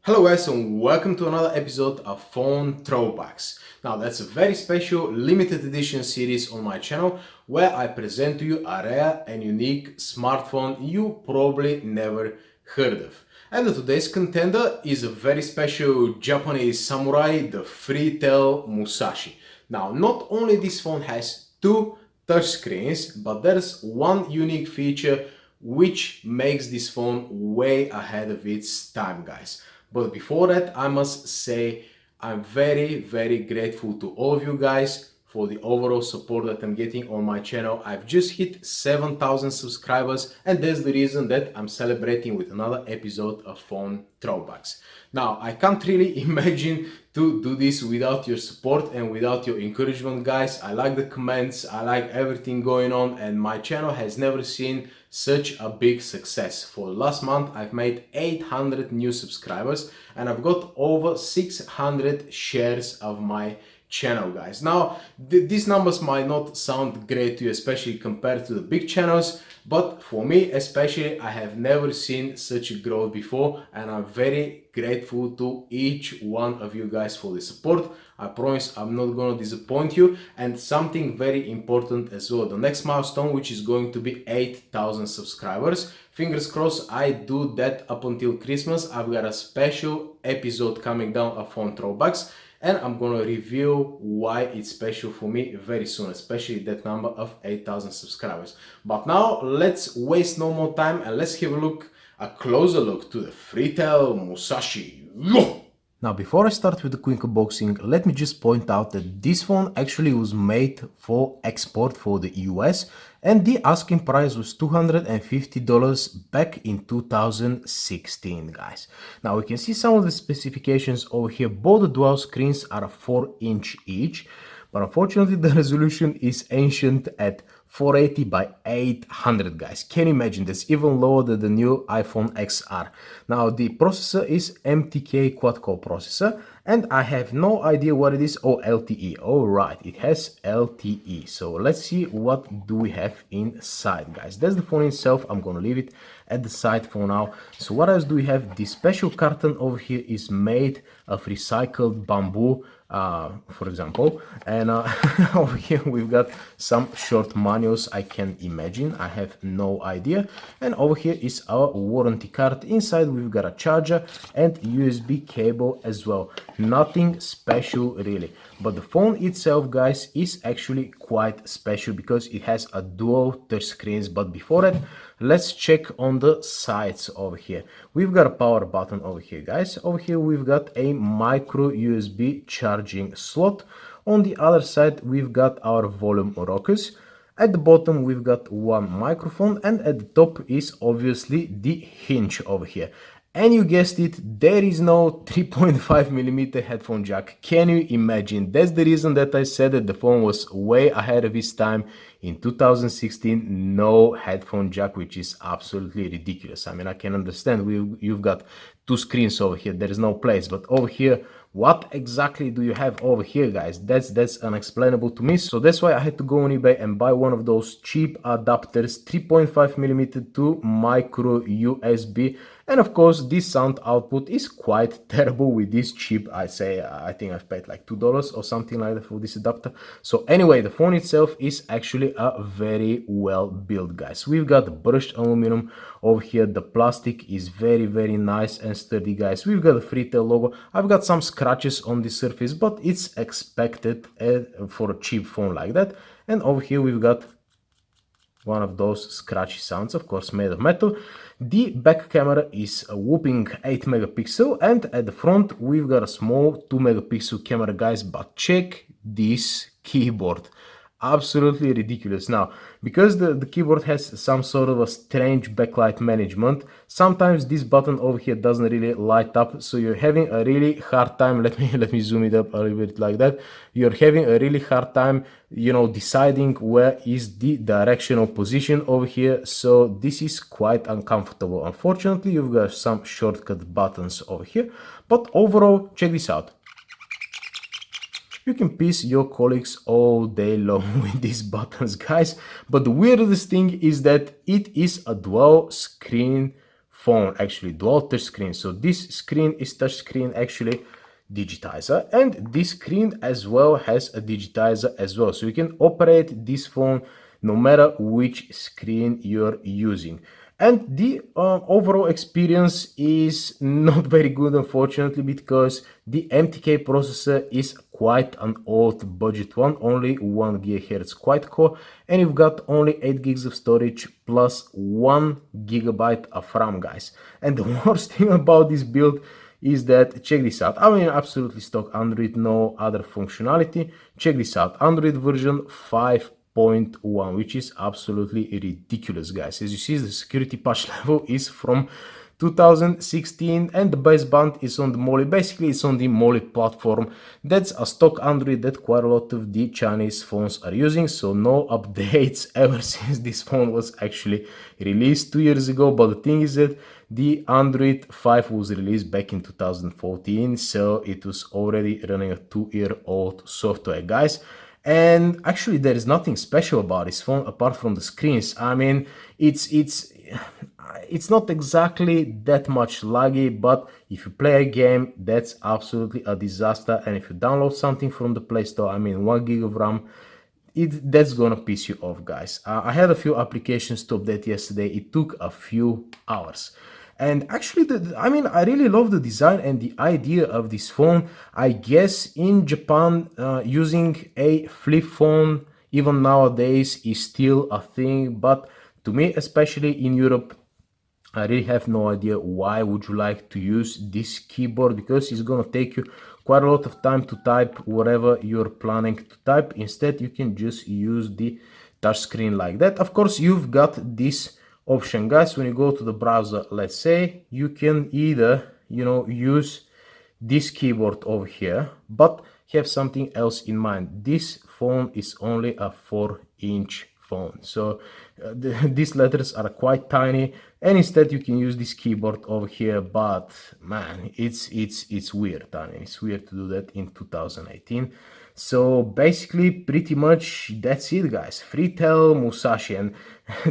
Hello guys and welcome to another episode of Phone Throwbacks. Now that's a very special limited edition series on my channel where I present to you a rare and unique smartphone you probably never heard of. And today's contender is a very special Japanese samurai, the Freetel Musashi. Now not only this phone has two touchscreens, but there's one unique feature which makes this phone way ahead of its time, guys. But before that, I must say I'm very grateful to all of you guys for the overall support that I'm getting on my channel. I've just hit 7,000 subscribers and that's the reason that I'm celebrating with another episode of Phone Throwbacks. Now, I can't really imagine to do this without your support and without your encouragement, guys. I like the comments, I like everything going on, and my channel has never seen such a big success. For last month I've made 800 new subscribers and I've got over 600 shares of my channel, guys. Now these numbers might not sound great to you, especially compared to the big channels, but for me especially, I have never seen such a growth before and I'm very grateful to each one of you guys for the support. I promise I'm not gonna disappoint you. And something very important as well, the next milestone, which is going to be 8,000 subscribers. Fingers crossed I do that up until Christmas. I've got a special episode coming down of Phone Throwbacks and I'm gonna reveal why it's special for me very soon, especially that number of 8,000 subscribers. But now let's waste no more time and let's have a closer look to the Freetel Musashi. Now before I start with the quick unboxing, let me just point out that this phone actually was made for export for the US and the asking price was $250 back in 2016, guys. Now we can see some of the specifications over here. Both the dual screens are 4" each, but unfortunately the resolution is ancient at 480 by 800, guys. Can you imagine? That's even lower than the new iPhone XR. Now the processor is MTK quad-core processor and I have no idea what it is. Oh, LTE. All right, it has LTE. So let's see what do we have inside, guys. That's the phone itself. I'm gonna leave it at the side for now. So what else do we have? This special carton over here is made of recycled bamboo, for example, and over here we've got some short manuals. I can imagine, I have no idea. And over here is our warranty card. Inside we've got a charger and USB cable as well. Nothing special really, but the phone itself, guys, is actually quite special because it has a dual touch screens. But before that, let's check on the sides over here. We've got a power button over here, guys. Over here we've got a micro USB charging slot. On the other side we've got our volume rockers. At the bottom we've got one microphone and at the top is obviously the hinge over here. And you guessed it, there is no 3.5mm headphone jack. Can you imagine? That's the reason that I said that the phone was way ahead of its time. In 2016, no headphone jack, which is absolutely ridiculous. I mean, I can understand you've got two screens over here, there is no place, but over here, what exactly do you have over here, guys? That's unexplainable to me. So that's why I had to go on eBay and buy one of those cheap adapters, 3.5mm to micro USB. And of course, this sound output is quite terrible with this cheap. I think I've paid like $2 or something like that for this adapter. So anyway, the phone itself is actually a very well built, guys. We've got brushed aluminum over here. The plastic is very nice and sturdy, guys. We've got a Freetel logo. I've got some scratches on the surface, but it's expected for a cheap phone like that. And over here we've got one of those scratchy sounds, of course made of metal. The back camera is a whopping 8 megapixel and at the front we've got a small 2 megapixel camera, guys. But check this keyboard. Absolutely ridiculous. Now, because the keyboard has some sort of a strange backlight management, sometimes this button over here doesn't really light up, so you're having a really hard time. Let me zoom it up a little bit like that. You're having a really hard time, you know, deciding where is the directional position over here, so this is quite uncomfortable. Unfortunately, you've got some shortcut buttons over here, but overall, check this out. You can piss your colleagues all day long with these buttons, guys. But the weirdest thing is that it is a dual screen phone, actually dual touch screen. So this screen is touch screen actually digitizer, and this screen as well has a digitizer as well, so you can operate this phone no matter which screen you're using. And the overall experience is not very good, unfortunately, because the MTK processor is quite an old budget one, only 1 GHz quad core, and you've got only 8 gigs of storage plus 1 gigabyte of RAM, guys. And the worst thing about this build is that, check this out, I mean absolutely stock Android, no other functionality. Check this out, Android version 5.1, which is absolutely ridiculous, guys. As you see, the security patch level is from 2016 and the baseband is on the Molly. Basically it's on the Molly platform. That's a stock Android that quite a lot of the Chinese phones are using, so no updates ever since this phone was actually released 2 years ago. But the thing is that the Android 5 was released back in 2014, so it was already running a 2-year-old software, guys. And actually there is nothing special about this phone apart from the screens. I mean, it's not exactly that much laggy, but if you play a game, that's absolutely a disaster. And if you download something from the Play Store, I mean 1 gig of RAM, that's gonna piss you off, guys. I had a few applications to update yesterday. It took a few hours. And actually, I mean, I really love the design and the idea of this phone. I guess in Japan, using a flip phone, even nowadays, is still a thing. But to me, especially in Europe, I really have no idea why would you like to use this keyboard, because it's gonna take you quite a lot of time to type whatever you're planning to type. Instead, you can just use the touch screen like that. Of course, you've got this option, guys. When you go to the browser, let's say, you can either, you know, use this keyboard over here, but have something else in mind. This phone is only a 4-inch phone, so these letters are quite tiny, and instead you can use this keyboard over here. But man, it's weird. I mean, it's weird to do that in 2018. So basically, pretty much that's it, guys. Freetel Musashi. And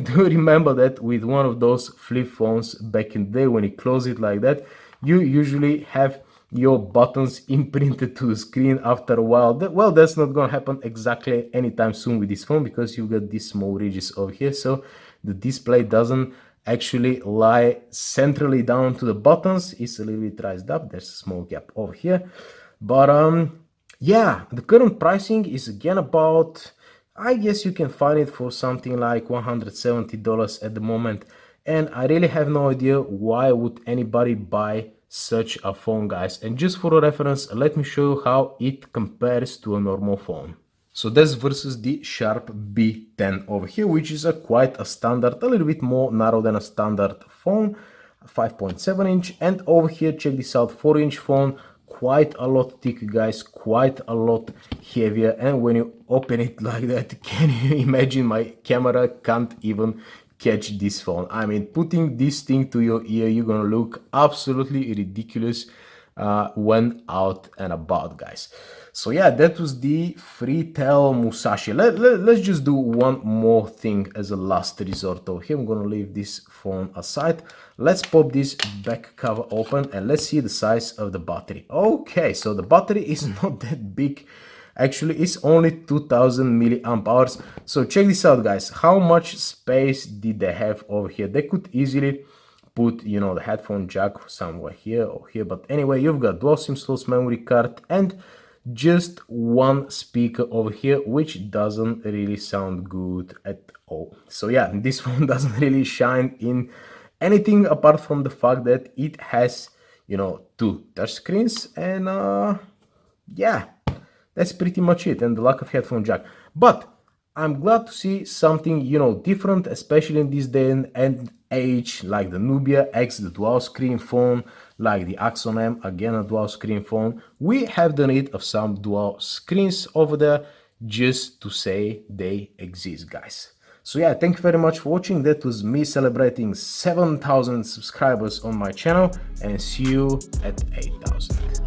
do you remember that with one of those flip phones back in the day, when you close it like that, you usually have your buttons imprinted to the screen after a while? Well, that's not gonna happen exactly anytime soon with this phone, because you've got these small ridges over here, so the display doesn't actually lie centrally down to the buttons. It's a little bit raised up. There's a small gap over here. But yeah, the current pricing is again about, I guess you can find it for something like $170 at the moment. And I really have no idea why would anybody buy such a phone, guys. And just for a reference, let me show you how it compares to a normal phone. So that's versus the Sharp B10 over here, which is quite a standard, a little bit more narrow than a standard phone, 5.7 inch. And over here, check this out, 4-inch phone, quite a lot thicker, guys, quite a lot heavier. And when you open it like that, can you imagine, my camera can't even catch this phone. I mean, putting this thing to your ear, you're gonna look absolutely ridiculous when out and about, guys. So yeah, that was the Freetel Musashi. Let's just do one more thing as a last resort over here. I'm gonna leave this phone aside. Let's pop this back cover open and let's see the size of the battery. Okay, so the battery is not that big. Actually, it's only 2000 milliamp hours. So check this out, guys. How much space did they have over here? They could easily put, you know, the headphone jack somewhere here or here. But anyway, you've got dual SIM slots, memory card, and just one speaker over here, which doesn't really sound good at all. So yeah, this phone doesn't really shine in anything apart from the fact that it has, you know, 2 touch screens. And yeah, that's pretty much it, and the lack of headphone jack. But I'm glad to see something, you know, different, especially in this day and age, like the Nubia X, the dual screen phone, like the Axon M, again a dual screen phone. We have the need of some dual screens over there, just to say they exist, guys. So yeah, thank you very much for watching. That was me celebrating 7,000 subscribers on my channel, and see you at 8,000.